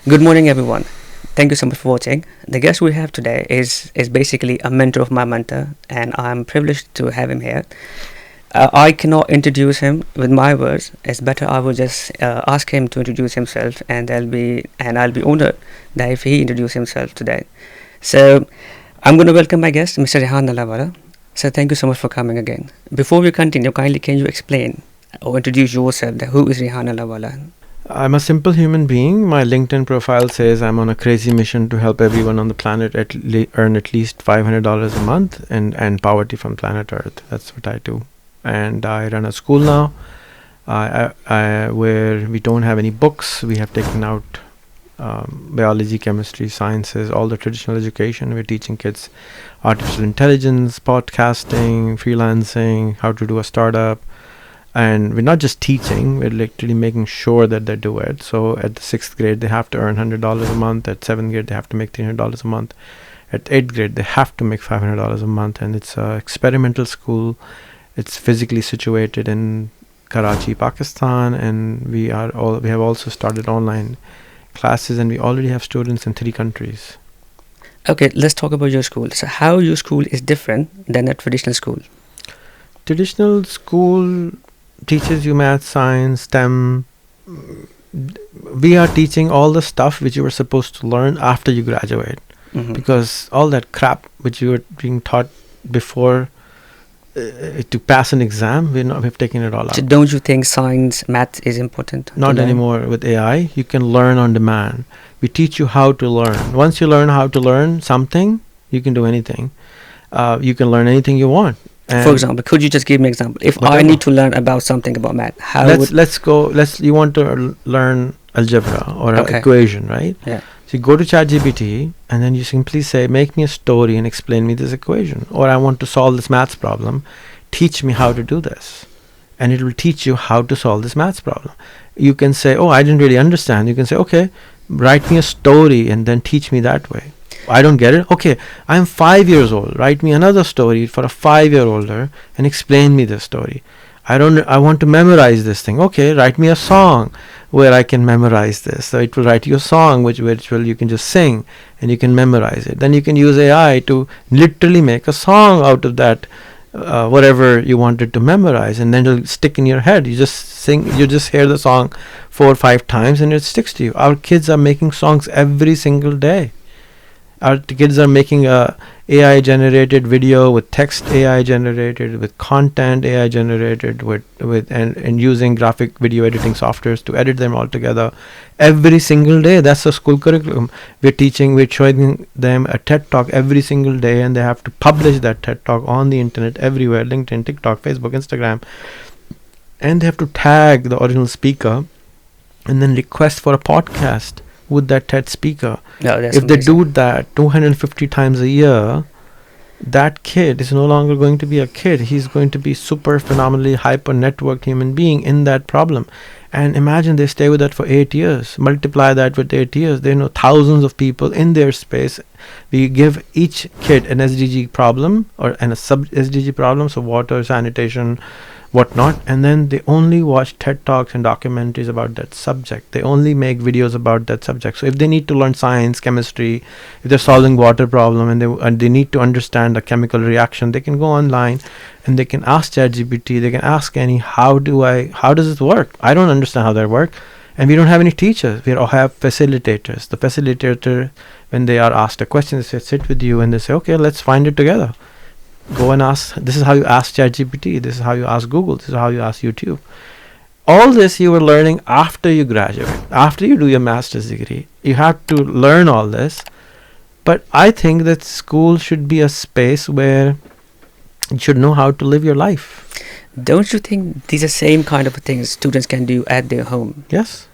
Good morning, everyone. Thank you so much for watching. The guest we have today is basically a mentor of my mentor, and I'm privileged to have him here. I cannot introduce him with my words. It's better I will just ask him to introduce himself, and I'll be honored that if he introduce himself today. So I'm going to welcome my guest, Mr. Rehan Nalawala. So thank you so much for coming again. Before we continue, kindly can you explain or introduce yourself? That who is Rehan Nalawala? I'm a simple human being. My LinkedIn profile says I'm on a crazy mission to help everyone on the planet earn at least $500 a month and end poverty from planet Earth. That's what I do. And I run a school now where we don't have any books. We have taken out biology, chemistry, sciences, all the traditional education. We're teaching kids artificial intelligence, podcasting, freelancing, how to do a startup. And we're not just teaching, we're literally making sure that they do it. So at the 6th grade, they have to earn $100 a month. At 7th grade, they have to make $300 a month. At 8th grade, they have to make $500 a month. And it's an experimental school. It's physically situated in Karachi, Pakistan. And we have also started online classes, and we already have students in 3 countries. Okay, let's talk about your school. So how your school is different than a traditional school? Traditional school teaches you math, science, STEM. We are teaching all the stuff which you were supposed to learn after you graduate. Because all that crap which you were being taught before to pass an exam, we've taken it all out. So don't you think science, math is important? Not anymore. With AI, you can learn on demand. We teach you how to learn. Once you learn how to learn something, you can do anything. You can learn anything you want. For example, could you just give me an example? If I need to learn about something about math, you want to learn algebra or an equation, right? Yeah. So you go to ChatGPT and then you simply say, make me a story and explain me this equation. Or I want to solve this maths problem. Teach me how to do this. And it will teach you how to solve this maths problem. You can say, oh, I didn't really understand. You can say, okay, write me a story and then teach me that way. I don't get it. Okay, I'm 5 years old. Write me another story for a 5-year-older and explain me this story. I want to memorize this thing. Okay, write me a song where I can memorize this. So it will write you a song which you can just sing and you can memorize it. Then you can use AI to literally make a song out of that whatever you wanted to memorize, and then it'll stick in your head. You just sing, you just hear the song 4 or 5 times and it sticks to you. Our kids are making songs every single day. Our kids are making a AI generated video with text AI generated, with content AI generated, and using graphic video editing softwares to edit them all together every single day. That's the school curriculum. We're showing them a TED Talk every single day, and they have to publish that TED Talk on the internet everywhere, LinkedIn, TikTok, Facebook, Instagram. And they have to tag the original speaker and then request for a podcast with that TED speaker. If they do that 250 times a year, that kid is no longer going to be a kid. He's going to be super phenomenally hyper networked human being in that problem. And imagine they stay with that for 8 years. Multiply that with 8 years. They know thousands of people in their space. We give each kid an SDG problem and a sub SDG problem, so water, sanitation, whatnot, and then they only watch TED Talks and documentaries about that subject. They only make videos about that subject. So if they need to learn science, chemistry, if they're solving water problem and they need to understand a chemical reaction, they can go online and they can ask ChatGPT, they can ask any, how does it work? I don't understand how that works. And we don't have any teachers. We all have facilitators. The facilitator, when they are asked a question, they say, sit with you, and they say, okay, let's find it together. Go and ask. This is how you ask ChatGPT. This is how you ask Google. This is how you ask YouTube. All this you were learning after you graduate, after you do your master's degree. You have to learn all this. But I think that school should be a space where you should know how to live your life. Don't you think these are same kind of things students can do at their home? Yes.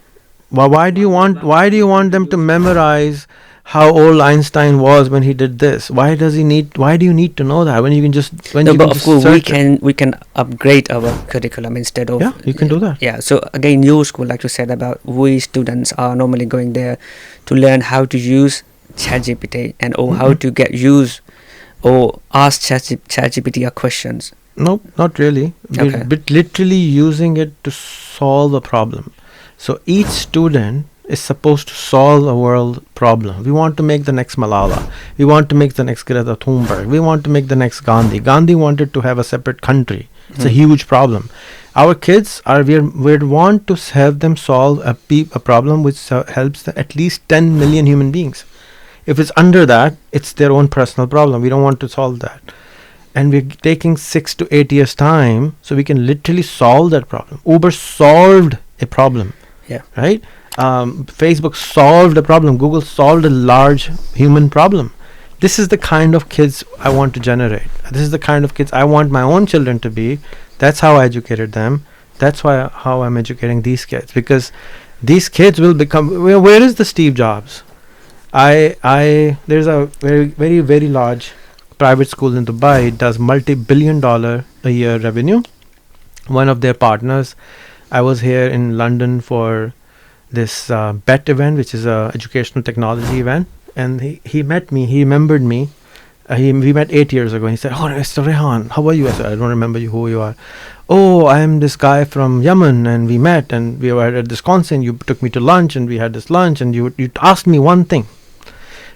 Well, why do you want them to memorize how old Einstein was when he did this? Why do you need to know that when you can just we can upgrade our curriculum instead of you can do that. Yeah. So again, your school, like you said, about we students are normally going there to learn how to use ChatGPT or how to get use or ask ChatGPT questions. No, not really. But literally using it to solve a problem. So each student is supposed to solve a world problem. We want to make the next Malala. We want to make the next Greta Thunberg. We want to make the next Gandhi. Gandhi wanted to have a separate country. It's a huge problem. Our kids we want to help them solve a problem which helps at least 10 million human beings. If it's under that, it's their own personal problem. We don't want to solve that. And we're taking 6 to 8 years time so we can literally solve that problem. Uber solved a problem. Yeah. Right? Facebook solved a problem. Google solved a large human problem. This is the kind of kids I want to generate. This is the kind of kids I want my own children to be. That's how I educated them. That's how I'm educating these kids, because these kids will become. Where is the Steve Jobs? There's a very very large private school in Dubai. It does multi-billion-dollar a year revenue. One of their partners. I was here in London for this BET event, which is a educational technology event, and he met me. He remembered me. We met 8 years ago. He said, "Oh, Mr. Rehan, how are you?" I said, "I don't remember you. Who you are?" "Oh, I am this guy from Yemen, and we met, and we were at this concert. You took me to lunch, and we had this lunch, and you asked me one thing."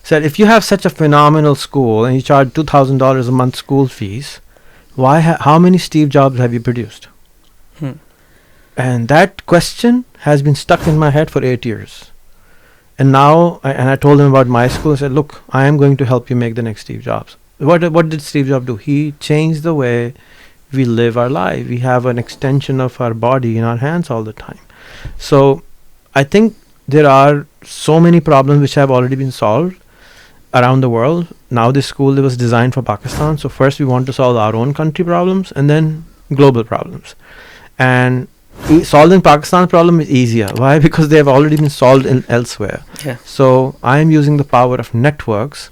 Said, "If you have such a phenomenal school and you charge $2,000 a month school fees, how many Steve Jobs have you produced?" And that question has been stuck in my head for 8 years. And now, I told him about my school. I said, "Look, I am going to help you make the next Steve Jobs." What did Steve Jobs do? He changed the way we live our life. We have an extension of our body in our hands all the time. So I think there are so many problems which have already been solved around the world. Now this school was designed for Pakistan. So first we want to solve our own country problems and then global problems. And solving Pakistan's problem is easier. Why? Because they have already been solved elsewhere. Yeah. So I am using the power of networks,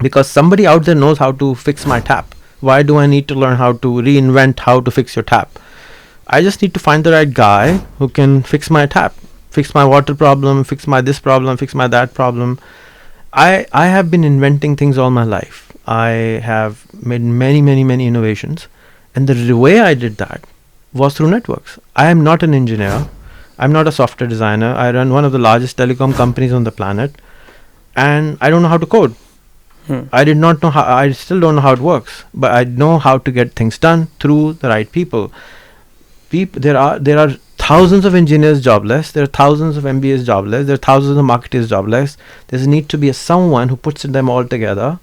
because somebody out there knows how to fix my tap. Why do I need to learn how to reinvent how to fix your tap? I just need to find the right guy who can fix my tap, fix my water problem, fix my this problem, fix my that problem. I have been inventing things all my life. I have made many innovations, and the way I did that was through networks. I am not an engineer. I'm not a software designer. I run one of the largest telecom companies on the planet, and I don't know how to code. I did not know how. I still don't know how it works, but I know how to get things done through the right people. There are thousands of engineers jobless. There are thousands of MBAs jobless. There are thousands of marketers jobless. There's a need to be someone who puts them all together,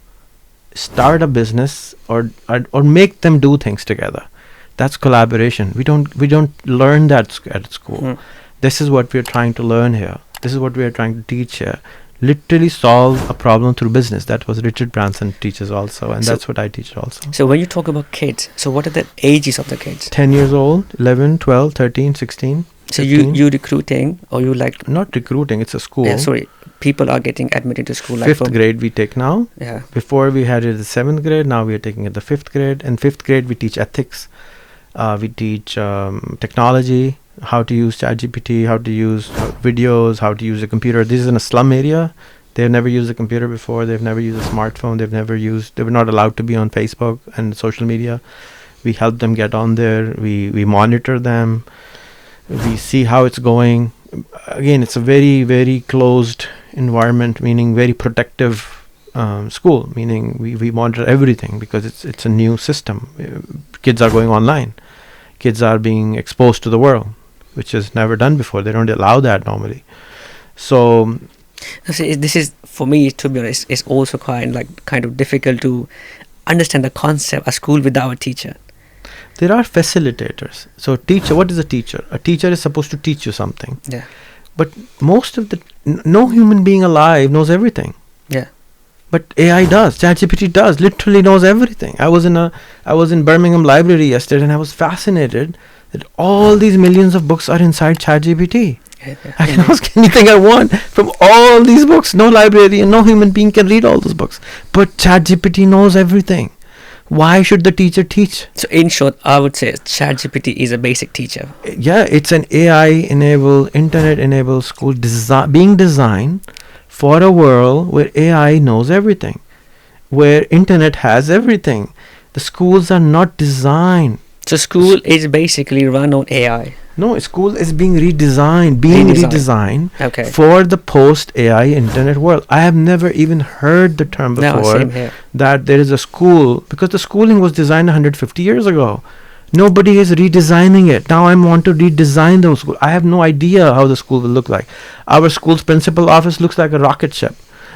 start a business, or make them do things together. That's collaboration. We don't learn that at school. This is what we are trying to learn here. This is what we are trying to teach here. Literally solve a problem through business. That was Richard Branson teaches also, and that's what I teach also. So when you talk about kids, so what are the ages of the kids? 10 years old, 11, 12, 13, 16. So 15. you recruiting, or you like... Not recruiting, it's a school. Yeah, sorry. People are getting admitted to school. Fifth grade we take now. Yeah. Before we had it at the 7th grade, now we are taking it the 5th grade. And 5th grade we teach ethics. We teach technology, how to use ChatGPT, how to use videos, how to use a computer. This is in a slum area. They've never used a computer before. They've never used a smartphone. They were not allowed to be on Facebook and social media. We help them get on there. We monitor them. We see how it's going. Again, it's a very, very closed environment, meaning very protective school, meaning we monitor everything, because it's a new system. Kids are going online. Kids are being exposed to the world, which is never done before. They don't allow that normally. So this is, for me, to be honest, is also kind of difficult to understand the concept, a school without a teacher. There are facilitators. So teacher, what is a teacher? A teacher is supposed to teach you something. Yeah. But no human being alive knows everything. Yeah. But AI does. ChatGPT does. Literally knows everything. I was in Birmingham Library yesterday, and I was fascinated that all these millions of books are inside ChatGPT. Yeah. I can ask anything I want from all these books. No librarian, no human being can read all those books. But ChatGPT knows everything. Why should the teacher teach? So in short, I would say ChatGPT is a basic teacher. Yeah, it's an AI-enabled, internet-enabled school being designed for a world where AI knows everything, where internet has everything. The schools are not designed So school is basically run on AI. No, school is being redesigned, Okay. for the post AI internet world. I have never even heard the term No, before same here. that there is a school, because the schooling was designed 150 years ago. Nobody is redesigning it. Now I want to redesign those schools. I have no idea how the school will look like. Our school's principal office looks like a rocket ship.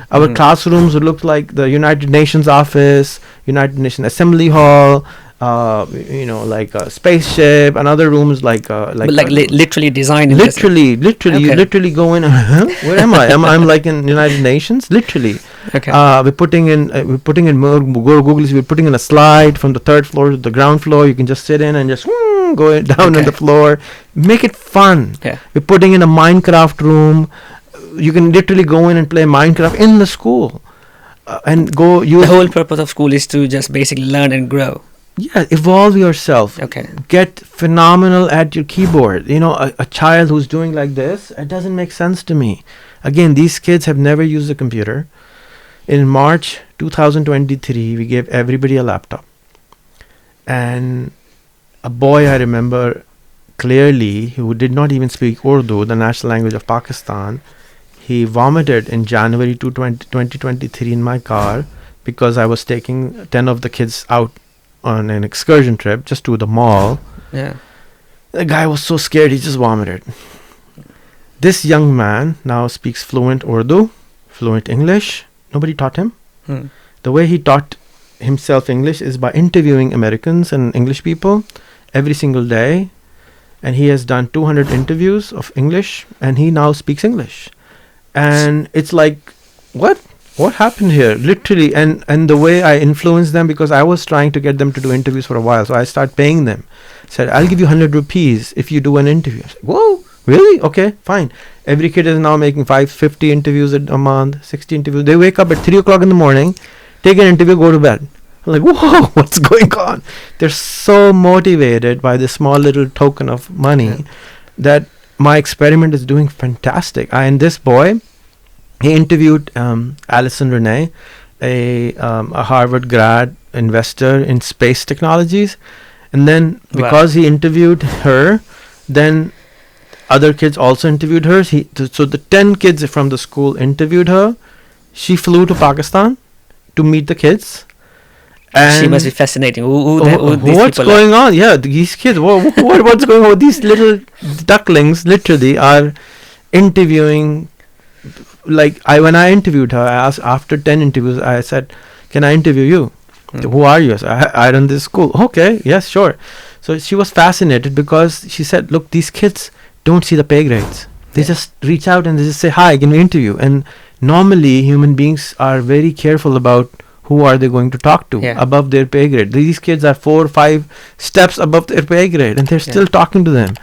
Our classrooms look like the United Nations office, United Nations Assembly Hall, like a spaceship, and other rooms like But like literally designed. In literally, you Okay. literally go in. Where am I? I'm like in United Nations, literally. Okay. We're putting in Google. We're putting in a slide from the third floor to the ground floor. You can just sit in and just go down on the floor. Make it fun. Yeah. We're putting in a Minecraft room. You can literally go in and play Minecraft in the school, and go. The whole purpose of school is to just basically learn and grow. Yeah, evolve yourself. Okay. Get phenomenal at your keyboard. A child who's doing like this, it doesn't make sense to me. Again, these kids have never used a computer. In March 2023, we gave everybody a laptop. And a boy I remember clearly, who did not even speak Urdu, the national language of Pakistan, he vomited in January 2023 in my car because I was taking 10 of the kids out on an excursion trip just to the mall. Yeah. The guy was so scared, he just vomited. This young man now speaks fluent Urdu, fluent English. Nobody taught him. The way he taught himself English is by interviewing Americans and English people every single day. And he has done 200 interviews of English, and he now speaks English. And it's like, what happened here? Literally. And the way I influenced them, because I was trying to get them to do interviews for a while, so I started paying them. Said, I'll give you 100 rupees if you do an interview. I said, whoa, really? Okay, fine. Every kid is now making 50 interviews a month, 60 interviews. They wake up at 3 o'clock in the morning, take an interview, go to bed. I'm like, whoa, what's going on? They're so motivated by this small little token of money that my experiment is doing fantastic. And this boy, he interviewed Alison Renee, a Harvard grad investor in space technologies. And then because he interviewed her, then other kids also interviewed her. So the 10 kids from the school interviewed her. She flew to Pakistan to meet the kids. And she must be fascinating. What's going on? Yeah, these kids. What's going on? These little ducklings literally are interviewing. Like when I interviewed her, I asked, after 10 interviews, I said, "Can I interview you? Who are you?" So I run this school. Okay, yes, sure. So she was fascinated because she said, "Look, these kids don't see the pay grades. They just reach out and they just say, 'Hi, can we interview?'" And normally, human beings are very careful about who are they going to talk to above their pay grade. These kids are 4 or 5 steps above their pay grade, and they're still talking to them.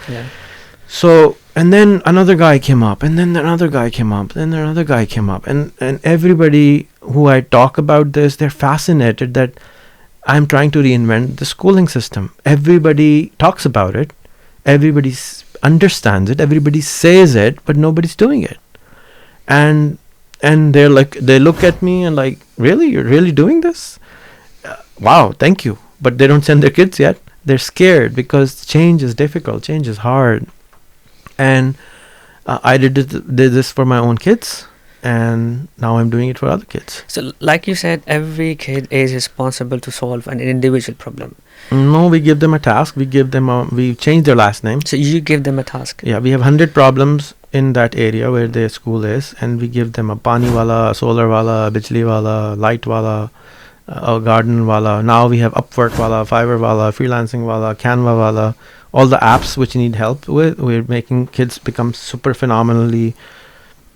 So, and then another guy came up, and then another guy came up, and then another guy came up, and everybody who I talk about this, they're fascinated that I'm trying to reinvent the schooling system. Everybody talks about it, everybody understands it, everybody says it, but nobody's doing it. And they're like, they look at me and like, really, you're really doing this? Wow, thank you. But they don't send their kids yet. They're scared because change is difficult, change is hard. And I did this for my own kids, and now I'm doing it for other kids. So like you said, every kid is responsible to solve an individual problem. No, we give them a task. We change their last name. So you give them a task. Yeah, we have 100 problems in that area where their school is, and we give them a pani wala, a solar wala, a bijli wala, light wala, a garden wala. Now we have Upwork wala, Fiverr wala, freelancing wala, Canva wala, all the apps which need help with. We're making kids become super phenomenally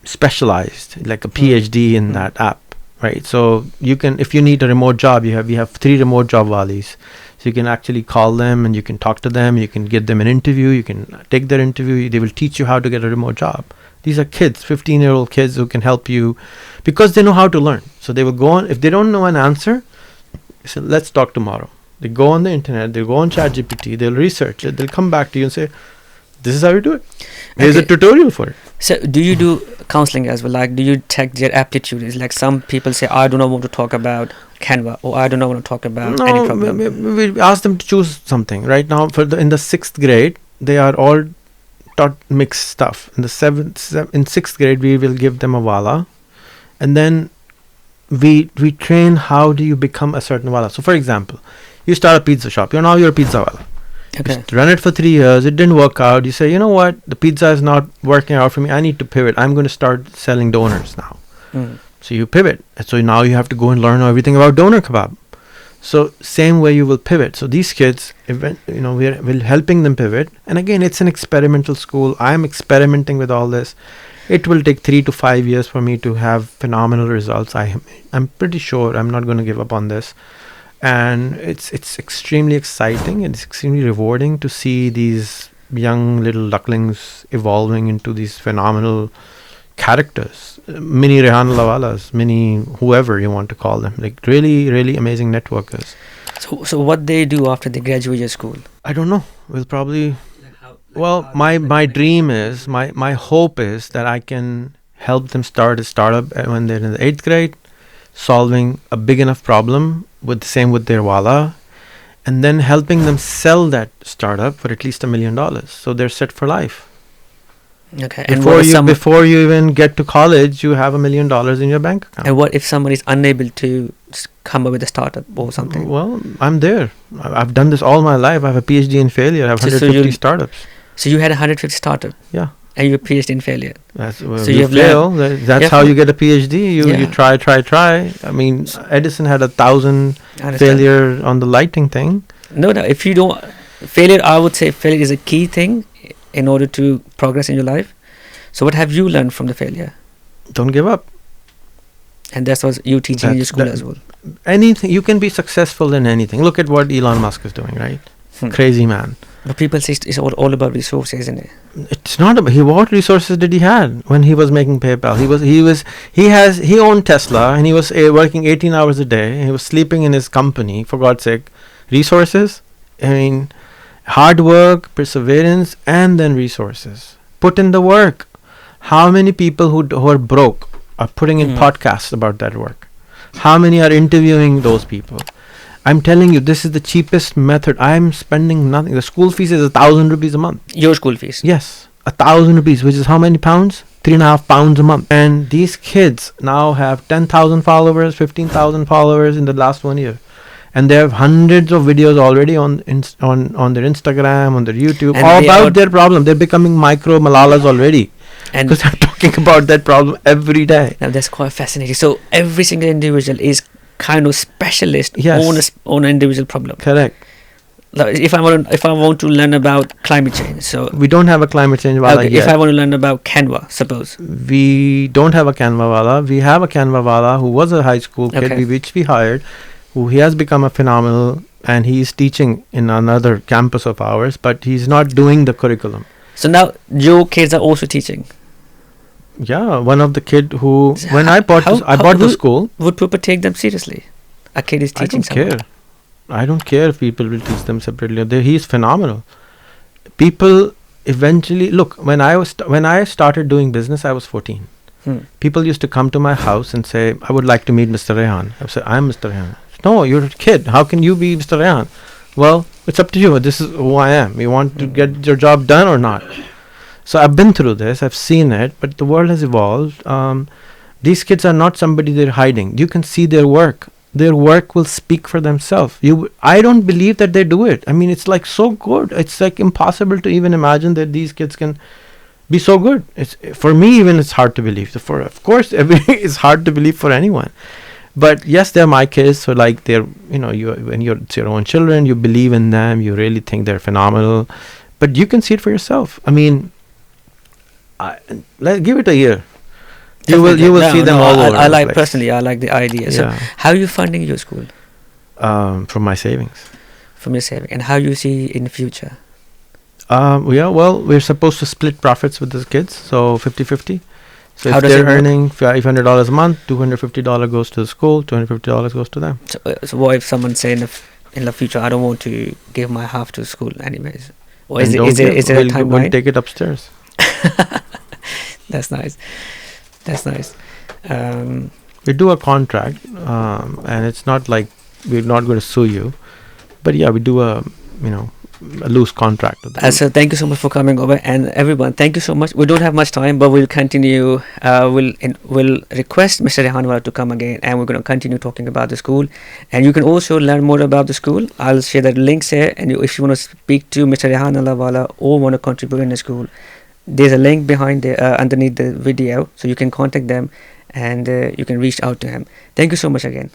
specialized, like a PhD in that app, right? So you can, if you need a remote job, we have 3 remote job walis. So you can actually call them and you can talk to them. You can get them an interview. You can take their interview. They will teach you how to get a remote job. These are kids, 15-year-old kids who can help you because they know how to learn. So they will go on. If they don't know an answer, say, let's talk tomorrow. They go on the internet. They go on ChatGPT. They'll research it. They'll come back to you and say, This is how you do it. Here's a Okay. tutorial for it. So, do you do counseling as well? Like, do you check their aptitude? It's like some people say, I do not want to talk about Canva, or I do not want to talk about any No, problem. we ask them to choose something. Right now, in the 6th grade, they are all taught mixed stuff. In the in 6th grade, we will give them a wala, and then we train how do you become a certain wala. So, for example, you start a pizza shop. You're a pizza wala. Okay. You run it for 3 years. It didn't work out. You say, you know what? The pizza is not working out for me. I need to pivot. I'm going to start selling donors now. Mm. So you pivot. So now you have to go and learn everything about doner kebab. So same way you will pivot. So these kids, we're helping them pivot. And again, it's an experimental school. I'm experimenting with all this. It will take 3 to 5 years for me to have phenomenal results. I'm pretty sure I'm not going to give up on this. And it's extremely exciting and it's extremely rewarding to see these young little ducklings evolving into these phenomenal characters, mini Rehan Lawalas, mini whoever you want to call them, like really, really amazing networkers. So what they do after they graduate your school? I don't know. We'll probably. Well, my dream is, my hope is that I can help them start a startup when they're in the 8th grade, solving a big enough problem with their wala, and then helping them sell that startup for at least $1 million. So they're set for life. Okay. Before you even get to college, you have $1 million in your bank account. And what if someone is unable to come up with a startup or something? Well, I'm there. I've done this all my life. I have a PhD in failure. I have 150 startups. So you had 150 startup. Yeah. And you PhD in failure. That's So you fail. That's how you get a PhD. You try. I mean, Edison had 1,000 failure on the lighting thing. No. If you don't failure, I would say failure is a key thing in order to progress in your life. So what have you learned from the failure? Don't give up. And that's what you teaching in your school as well. Anything, you can be successful in anything. Look at what Elon Musk is doing, right? Crazy man. But people say it's all about resources, isn't it? It's not about what resources did he had when he was making PayPal. He owned Tesla and he was working 18 hours a day. He was sleeping in his company, for God's sake. Resources? I mean, hard work, perseverance, and then resources. Put in the work. How many people who are broke are putting in podcasts about that work? How many are interviewing those people? I'm telling you, this is the cheapest method. I'm spending nothing. The school fees is 1,000 rupees a month. Your school fees? Yes, 1,000 rupees, which is how many pounds? 3.5 pounds a month. And these kids now have 10,000 followers, 15,000 followers in the last 1 year. And they have hundreds of videos already on their Instagram, on their YouTube, and all about their problem. They're becoming micro Malalas already. Because I'm talking about that problem every day. Now that's quite fascinating. So every single individual is kind of specialist on an individual problem. Correct. Like if I want to learn about climate change, so we don't have a climate change wala yet. If I want to learn about Canva, suppose we don't have a Canva wala. We have a Canva wala who was a high school kid, which we hired, who he has become a phenomenal, and he is teaching in another campus of ours, but he's not doing the curriculum. So now your kids are also teaching. Yeah, one of the kid who I bought the school. Would people take them seriously? A kid is teaching. I don't care if people will teach them separately. He is phenomenal. People eventually look. When I started doing business, I was 14. People used to come to my house and say, "I would like to meet Mr. Rehan." I said, "I'm Mr. Rehan." No, you're a kid. How can you be Mr. Rehan? Well, it's up to you. This is who I am. You want to get your job done or not? So I've been through this. I've seen it. But the world has evolved. These kids are not somebody they're hiding. You can see their work. Their work will speak for themselves. I don't believe that they do it. I mean, it's like so good. It's like impossible to even imagine that these kids can be so good. It's for me even. It's hard to believe. Of course, it's hard to believe for anyone. But yes, they're my kids. So like it's your own children, you believe in them. You really think they're phenomenal. But you can see it for yourself. I mean, let's give it a year. You will see them all over. I like the idea. Yeah. So how are you funding your school? From my savings. From your savings. And how you see in the future? Well, we're supposed to split profits with the kids, so 50-50. So how if they're earning $500 a month, $250 goes to the school, $250 goes to them. So what if someone say in the future, I don't want to give my half to school anyways? Or And don't give. is there a We'll timeline? take it upstairs. That's nice. That's nice. Um, We do a contract, and it's not like we're not going to sue you, but yeah, we do a loose contract with them. so thank you so much for coming over, and everyone, thank you so much. We don't have much time, but we'll continue. We'll request Mr. Rehan to come again, and we're going to continue talking about the school. And you can also learn more about the school. I'll share the links here, and if you want to speak to Mr. Rehan or want to contribute in the school, there's a link behind the underneath the video, so you can contact them and you can reach out to him. Thank you so much again.